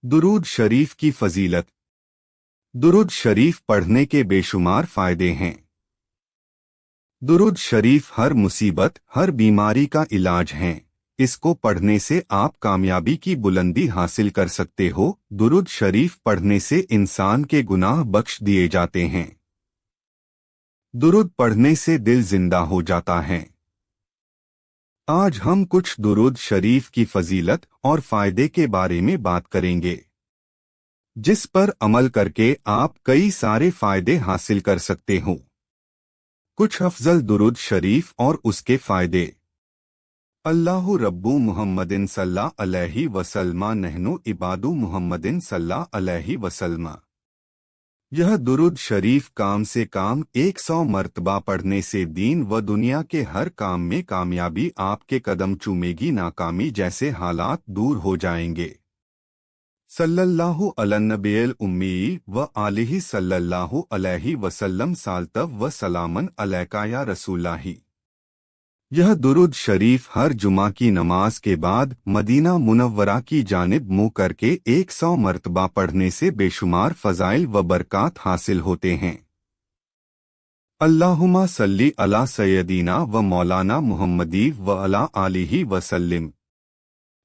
दुरूद शरीफ की फजीलत। दुरूद शरीफ पढ़ने के बेशुमार फ़ायदे हैं। दुरूद शरीफ हर मुसीबत, हर बीमारी का इलाज है। इसको पढ़ने से आप कामयाबी की बुलंदी हासिल कर सकते हो। दुरूद शरीफ पढ़ने से इंसान के गुनाह बख्श दिए जाते हैं। दुरूद पढ़ने से दिल जिंदा हो जाता है। आज हम कुछ दुरूद शरीफ की फजीलत और फ़ायदे के बारे में बात करेंगे, जिस पर अमल करके आप कई सारे फ़ायदे हासिल कर सकते हो। कुछ अफजल दुरूद शरीफ और उसके फ़ायदे। अल्लाहु रब्बु मुहम्मदिन सल्लल्लाहु अलैहि वसल्लम नहनु इबादु मुहम्मदिन सल्लल्लाहु अलैहि वसल्लम। यह दुरूद शरीफ काम से काम 100 मर्तबा पढ़ने से दीन व दुनिया के हर काम में कामयाबी आपके कदम चूमेगी। नाकामी जैसे हालात दूर हो जाएंगे। सल्लल्लाहु अलन्नबियल उम्मी व आलिही सल्लल्लाहु अलैहि वसल्लम साल्तव व सलामन अलैका या रसूलाही। यह दुरूद शरीफ हर जुमा की नमाज के बाद मदीना मुनव्वरा की जानिब मुँह करके 100 मर्तबा पढ़ने से बेशुमार फ़ज़ाइल व बरक़ात हासिल होते हैं। अल्लाहुम्मा सल्ली अला सय्यदीना व मौलाना मुहम्मदी व अला आलिही वसल्लिम।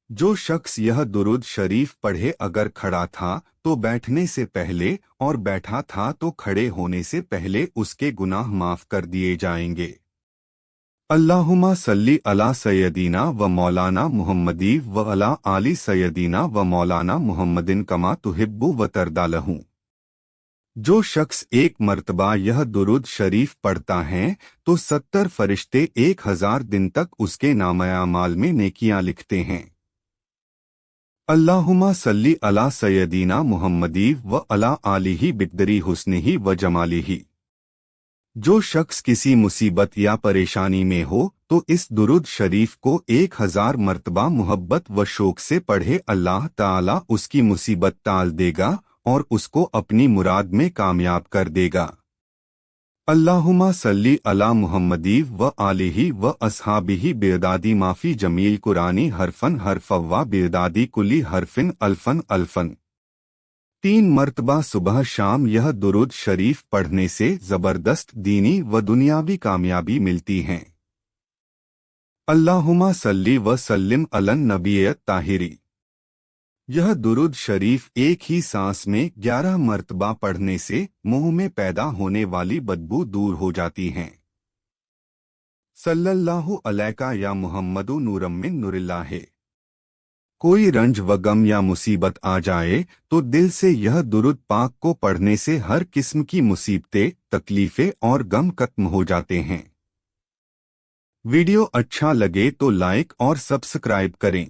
जो शख्स यह दुरूद शरीफ पढ़े अगर खड़ा था तो बैठने से पहले और बैठा था तो खड़े होने से पहले उसके गुनाह माफ़ कर दिए जाएंगे। अल्लाहुम्मा सल्ली अला सय्यदीना व मौलाना मुहम्मदी व अला आली सय्यदीना व मौलाना मुहम्मदिन कमा तुहिब्बु व तरदा लहू। जो शख्स एक मर्तबा यह दुरूद शरीफ पढ़ता है तो 70 फरिश्ते 1000 दिन तक उसके नामे-ए-आमाल में नेकियां लिखते हैं। अल्लाहुम्मा सल्ली अला सय्यदीना मुहम्मदी व अला आलिही बिक़दरी हुस्निही व जमालिही। जो शख्स किसी मुसीबत या परेशानी में हो तो इस दुरूद शरीफ को 1000 मर्तबा मुहब्बत व शौक से पढ़े। अल्लाह ताला उसकी मुसीबत टाल देगा और उसको अपनी मुराद में कामयाब कर देगा। अल्लाहुम्मा सल्ली अला मुहम्मदी व आलिही व अस्हाबिही बेदादी माफ़ी जमील कुरानी हरफन हरफव्वा बेदादी कुली हरफिन अल्फन अल्फन। 3 मर्तबा सुबह शाम यह दुरूद शरीफ पढ़ने से ज़बरदस्त दीनी व दुनियावी कामयाबी मिलती है। अल्लाहुम्मा सल्ली व सल्लिम अलन नबिय्यत ताहिरी। यह दुरूद शरीफ एक ही सांस में 11 मर्तबा पढ़ने से मुंह में पैदा होने वाली बदबू दूर हो जाती है। सल्लल्लाहु अलैका या मुहम्मदु नूरम मिन नूरिल्लाह। कोई रंज व गम या मुसीबत आ जाए तो दिल से यह दुरूद पाक को पढ़ने से हर किस्म की मुसीबतें, तकलीफें और गम खत्म हो जाते हैं। वीडियो अच्छा लगे तो लाइक और सब्सक्राइब करें।